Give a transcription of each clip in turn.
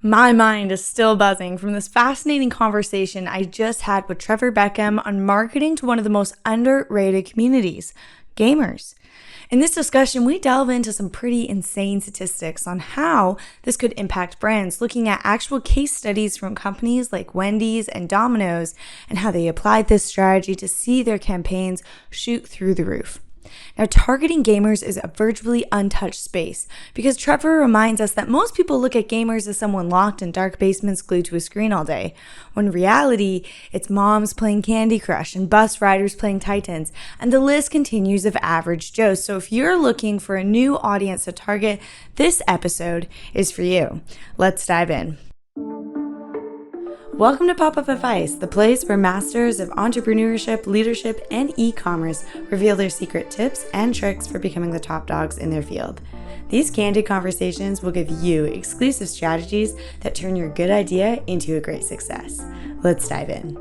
My mind is still buzzing from this fascinating conversation I just had with Trevor Beckham on marketing to one of the most underrated communities, gamers. In this discussion, we delve into some pretty insane statistics on how this could impact brands, looking at actual case studies from companies like Wendy's and Domino's and how they applied this strategy to see their campaigns shoot through the roof. Now, targeting gamers is a virtually untouched space because Trevor reminds us that most people look at gamers as someone locked in dark basements glued to a screen all day, when in reality, it's moms playing Candy Crush and bus riders playing Titans, and the list continues of average Joes. So if you're looking for a new audience to target, this episode is for you. Let's dive in. Welcome to Popup Advice, the place where masters of entrepreneurship, leadership, and e-commerce reveal their secret tips and tricks for becoming the top dogs in their field. These candid conversations will give you exclusive strategies that turn your good idea into a great success. Let's dive in.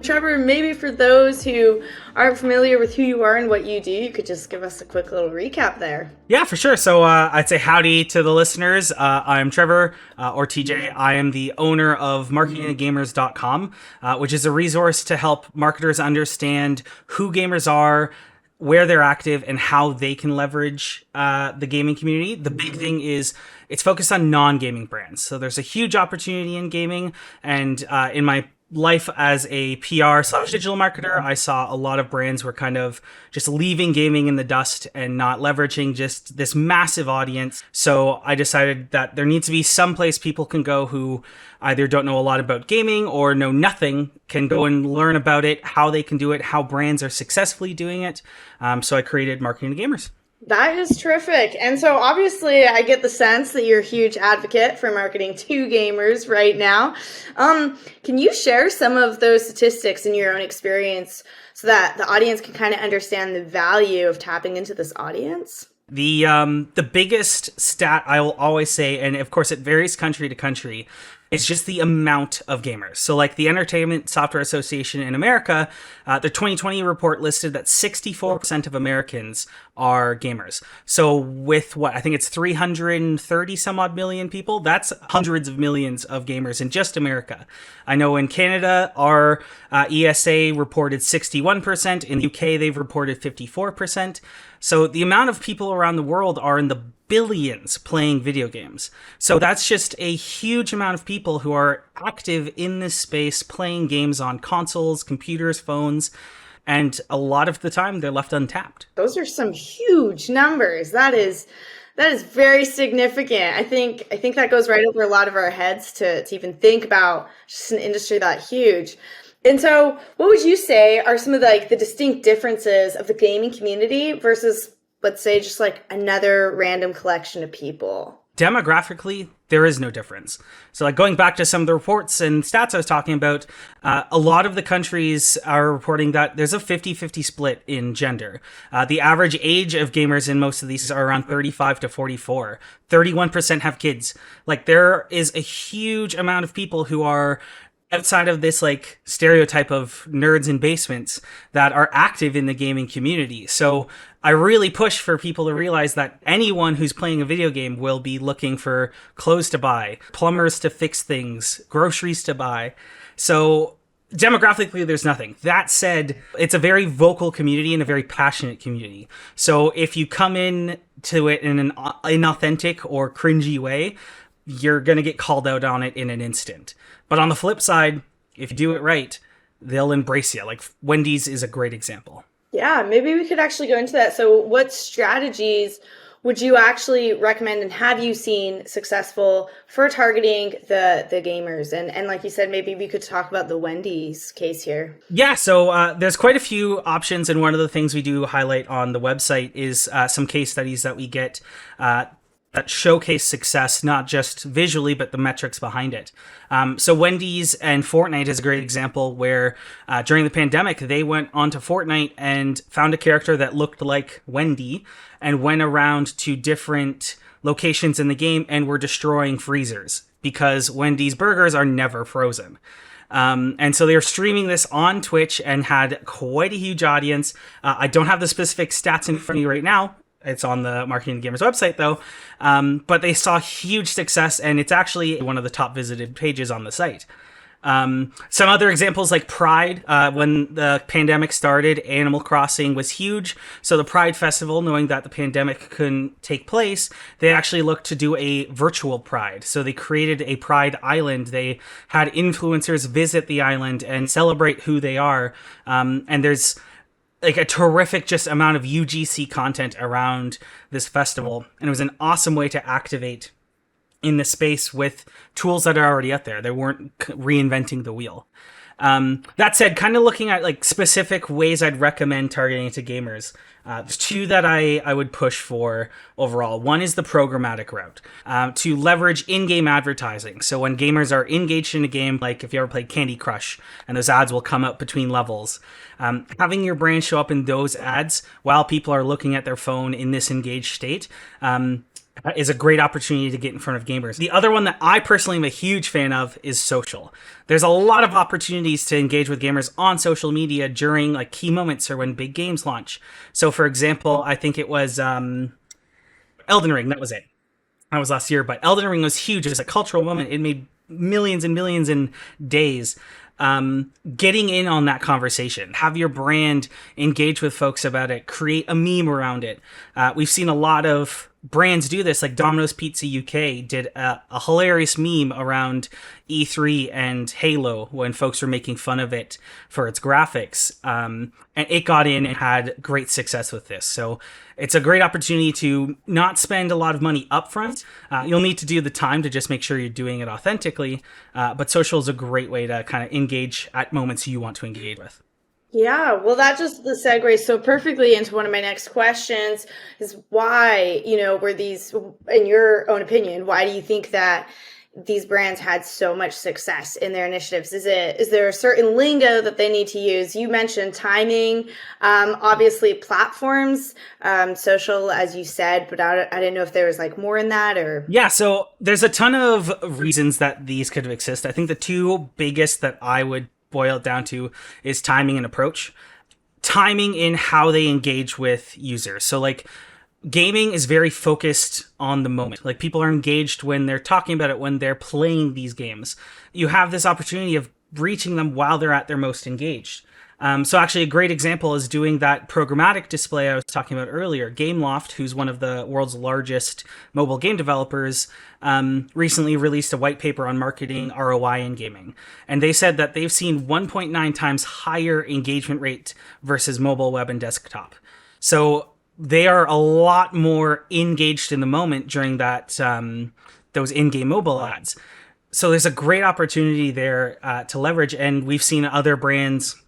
Trevor, maybe for those who aren't familiar with who you are and what you do, you could just give us a quick little recap there. Yeah, for sure. So I'd say howdy to the listeners. I'm Trevor, or TJ. I am the owner of marketinggamers.com, which is a resource to help marketers understand who gamers are, where they're active, and how they can leverage the gaming community. The big thing is it's focused on non-gaming brands. So there's a huge opportunity in gaming, and in my life as a PR/digital marketer, I saw a lot of brands were kind of just leaving gaming in the dust and not leveraging just this massive audience. So I decided that there needs to be some place people can go who either don't know a lot about gaming or know nothing, can go and learn about it, how they can do it, how brands are successfully doing it. So I created Marketing to Gamers. That is terrific. And so obviously I get the sense that you're a huge advocate for marketing to gamers right now. Can you share some of those statistics in your own experience so that the audience can kind of understand the value of tapping into this audience? The biggest stat I will always say, and of course it varies country to country, it's just the amount of gamers. So like the Entertainment Software Association in America, the 2020 report listed that 64% of Americans are gamers. So with I think it's 330 some odd million people, that's hundreds of millions of gamers in just America. I know in Canada, our ESA reported 61%. In the UK, they've reported 54%. So the amount of people around the world are in the billions playing video games. So that's just a huge amount of people who are active in this space, playing games on consoles, computers, phones, and a lot of the time they're left untapped. Those are some huge numbers. That is very significant. I think that goes right over a lot of our heads to even think about just an industry that huge. And so what would you say are some of the distinct differences of the gaming community versus, let's say, just like another random collection of people? Demographically, there is no difference. So like going back to some of the reports and stats I was talking about, a lot of the countries are reporting that there's a 50-50 split in gender. The average age of gamers in most of these are around 35 to 44. 31% have kids. Like there is a huge amount of people who are outside of this like stereotype of nerds in basements that are active in the gaming community. So I really push for people to realize that anyone who's playing a video game will be looking for clothes to buy, plumbers to fix things, groceries to buy. So demographically, there's nothing. That said, it's a very vocal community and a very passionate community. So if you come in to it in an inauthentic or cringy way, you're going to get called out on it in an instant. But on the flip side, if you do it right, they'll embrace you. Like Wendy's is a great example. Yeah, maybe we could actually go into that. So what strategies would you actually recommend and have you seen successful for targeting the gamers? And like you said, maybe we could talk about the Wendy's case here. Yeah, so there's quite a few options. And one of the things we do highlight on the website is some case studies that we get that showcase success, not just visually, but the metrics behind it. So Wendy's and Fortnite is a great example where during the pandemic, they went onto Fortnite and found a character that looked like Wendy and went around to different locations in the game and were destroying freezers because Wendy's burgers are never frozen. And so they were streaming this on Twitch and had quite a huge audience. I don't have the specific stats in front of me right now, It's on the Marketing to Gamers website, though. But they saw huge success, and it's actually one of the top visited pages on the site. Some other examples like Pride, when the pandemic started, Animal Crossing was huge. So the Pride Festival, knowing that the pandemic couldn't take place, they actually looked to do a virtual Pride. So they created a Pride Island. They had influencers visit the island and celebrate who they are. And there's like a terrific just amount of UGC content around this festival. And it was an awesome way to activate in the space with tools that are already out there. They weren't reinventing the wheel. That said, kind of looking at like specific ways I'd recommend targeting it to gamers. There's two that I would push for overall. One is the programmatic route, to leverage in-game advertising. So when gamers are engaged in a game, like if you ever played Candy Crush and those ads will come up between levels, having your brand show up in those ads while people are looking at their phone in this engaged state, is a great opportunity to get in front of gamers. The other one that I personally am a huge fan of is social. There's a lot of opportunities to engage with gamers on social media during like key moments or when big games launch. So for example, I think it was Elden Ring, that was it. That was last year, but Elden Ring was huge. It was a cultural moment. It made millions and millions in days. Getting in on that conversation, have your brand engage with folks about it, create a meme around it. We've seen a lot of brands do this, like Domino's Pizza UK did a hilarious meme around E3 and Halo when folks were making fun of it for its graphics. And it got in and had great success with this. So it's a great opportunity to not spend a lot of money upfront. You'll need to do the time to just make sure you're doing it authentically. But social is a great way to kind of engage at moments you want to engage with. Yeah, well, that just segues so perfectly into one of my next questions is why, were these, in your own opinion, why do you think that these brands had so much success in their initiatives? Is there a certain lingo that they need to use? You mentioned timing, obviously platforms, social, as you said, but I didn't know if there was like more in that or. Yeah, so there's a ton of reasons that these could exist. I think the two biggest that I would boil it down to is timing and approach. Timing in how they engage with users. So like gaming is very focused on the moment. Like people are engaged when they're talking about it, when they're playing these games. You have this opportunity of reaching them while they're at their most engaged. So actually a great example is doing that programmatic display I was talking about earlier. Gameloft, who's one of the world's largest mobile game developers, recently released a white paper on marketing ROI in gaming. And they said that they've seen 1.9 times higher engagement rate versus mobile, web, and desktop. So they are a lot more engaged in the moment during that those in-game mobile ads. So there's a great opportunity there to leverage. And we've seen other brands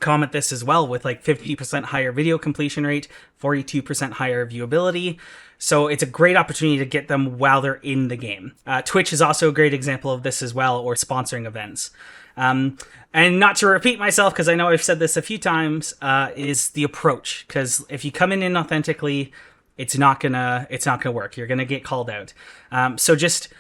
comment this as well with like 50% higher video completion rate, 42% higher viewability. So it's a great opportunity to get them while they're in the game. Twitch is also a great example of this as well, or sponsoring events. And not to repeat myself, because I know I've said this a few times, is the approach. Because if you come in inauthentically, it's not gonna work. You're gonna get called out. So just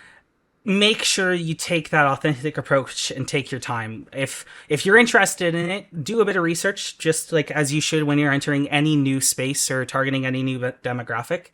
make sure you take that authentic approach and take your time. If you're interested in it, do a bit of research, just like as you should when you're entering any new space or targeting any new demographic.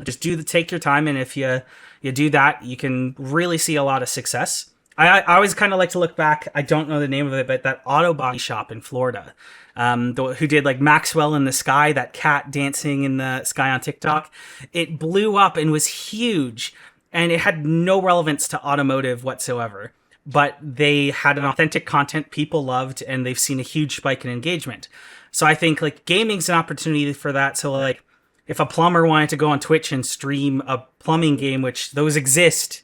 Just take your time, and if you do that, you can really see a lot of success. I always kind of like to look back. I don't know the name of it, but that auto body shop in Florida, who did like Maxwell in the Sky, that cat dancing in the sky on TikTok. It blew up and was huge. And it had no relevance to automotive whatsoever. But they had an authentic content people loved, and they've seen a huge spike in engagement. So I think like gaming's an opportunity for that. So like if a plumber wanted to go on Twitch and stream a plumbing game, which those exist,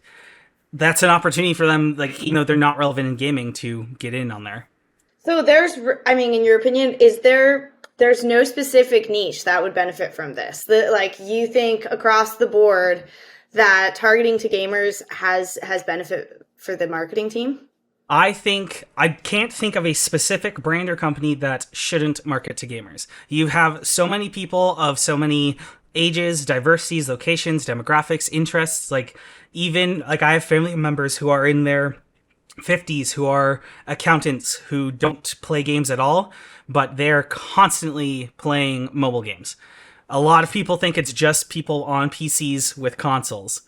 that's an opportunity for them, like, they're not relevant in gaming, to get in on there. So in your opinion, there's no specific niche that would benefit from this? You think across the board that targeting to gamers has benefit for the marketing team? I can't think of a specific brand or company that shouldn't market to gamers. You have so many people of so many ages, diversities, locations, demographics, interests. Like I have family members who are in their 50s who are accountants who don't play games at all, but they're constantly playing mobile games. A lot of people think it's just people on PCs with consoles,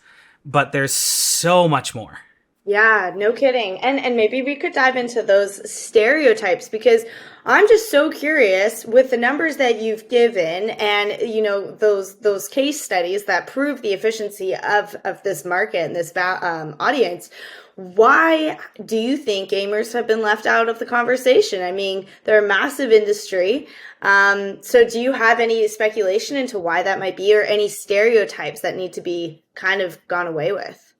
but there's so much more. Yeah, no kidding. And maybe we could dive into those stereotypes, because I'm just so curious with the numbers that you've given, and those case studies that prove the efficiency of this market and this audience. Why do you think gamers have been left out of the conversation? I mean, they're a massive industry. So do you have any speculation into why that might be, or any stereotypes that need to be kind of gone away with?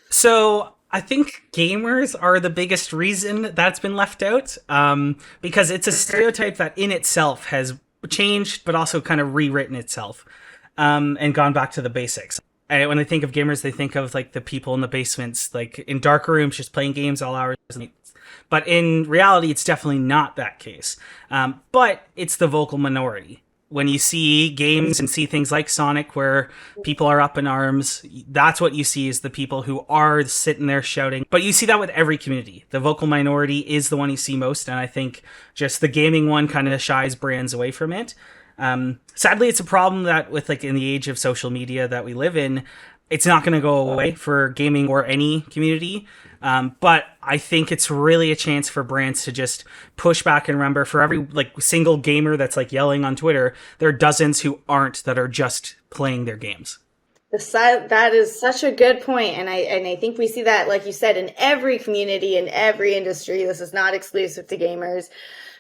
So I think gamers are the biggest reason that's been left out, because it's a stereotype that in itself has changed, but also kind of rewritten itself, and gone back to the basics. And when I think of gamers, they think of like the people in the basements, like in dark rooms, just playing games all hours of the night. But in reality, it's definitely not that case. But it's the vocal minority. When you see games and see things like Sonic where people are up in arms, that's what you see, is the people who are sitting there shouting. But you see that with every community. The vocal minority is the one you see most, and I think just the gaming one kind of shies brands away from it. Sadly, it's a problem that with like in the age of social media that we live in, it's not going to go away for gaming or any community. But I think it's really a chance for brands to just push back and remember, for every like single gamer that's like yelling on Twitter, there are dozens who aren't, that are just playing their games. That is such a good point. And I think we see that, like you said, in every community, in every industry. This is not exclusive to gamers.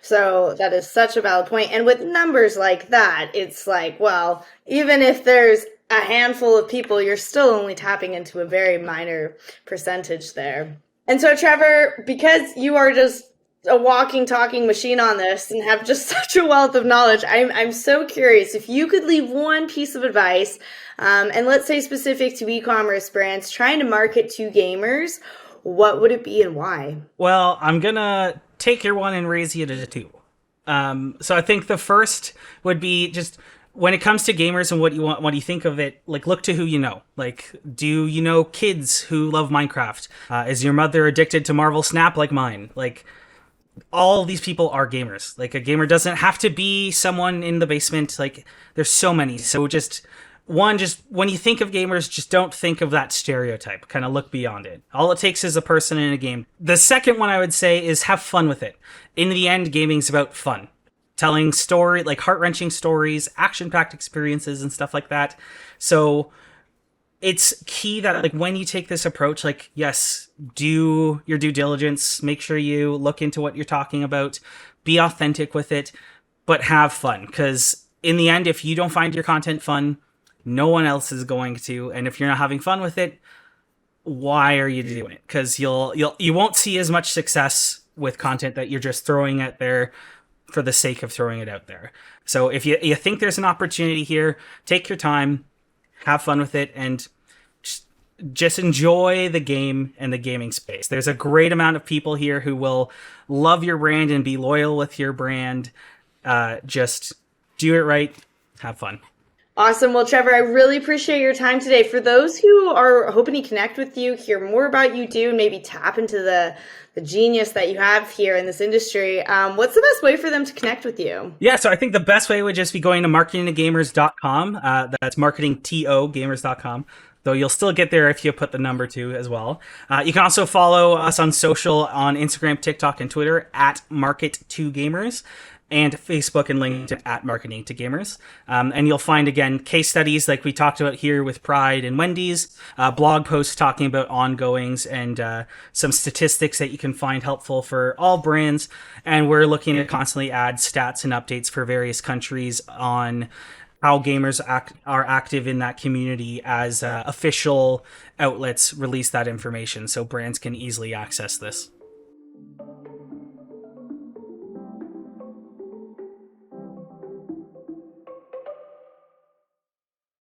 So that is such a valid point. And with numbers like that, it's like, well, even if there's a handful of people, you're still only tapping into a very minor percentage there. And so, Trevor, because you are just a walking, talking machine on this and have just such a wealth of knowledge, I'm so curious if you could leave one piece of advice, and let's say specific to e-commerce brands trying to market to gamers, what would it be and why? Well, I'm gonna take your one and raise you to two. So I think the first would be just, when it comes to gamers and what do you think of it, like, look to who you know. Like, do you know kids who love Minecraft? Is your mother addicted to Marvel Snap like mine? Like, all these people are gamers. Like, a gamer doesn't have to be someone in the basement. Like, there's so many. So just when you think of gamers, just don't think of that stereotype. Kind of look beyond it. All it takes is a person in a game. The second one I would say is have fun with it. In the end, gaming's about fun. Telling like heart-wrenching stories, action-packed experiences and stuff like that. So it's key that like when you take this approach, like, yes, do your due diligence, make sure you look into what you're talking about, be authentic with it, but have fun. Because in the end, if you don't find your content fun, no one else is going to. And if you're not having fun with it, why are you doing it? Because you won't see as much success with content that you're just throwing out there for the sake of throwing it out there. So if you think there's an opportunity here, take your time, have fun with it, and just enjoy the game and the gaming space. There's a great amount of people here who will love your brand and be loyal with your brand. Just do it right, have fun. Awesome. Well, Trevor, I really appreciate your time today. For those who are hoping to connect with you, hear more about you, and maybe tap into the genius that you have here in this industry, what's the best way for them to connect with you? Yeah, so I think the best way would just be going to marketingtogamers.com. That's marketingtogamers.com. Though you'll still get there if you put the number 2 as well. You can also follow us on social, on Instagram, TikTok, and Twitter at Market2Gamers. And Facebook and LinkedIn at Marketing to Gamers. And you'll find, again, case studies like we talked about here with Pride and Wendy's, blog posts talking about ongoings, and some statistics that you can find helpful for all brands. And we're looking to constantly add stats and updates for various countries on how gamers are active in that community as official outlets release that information, so brands can easily access this.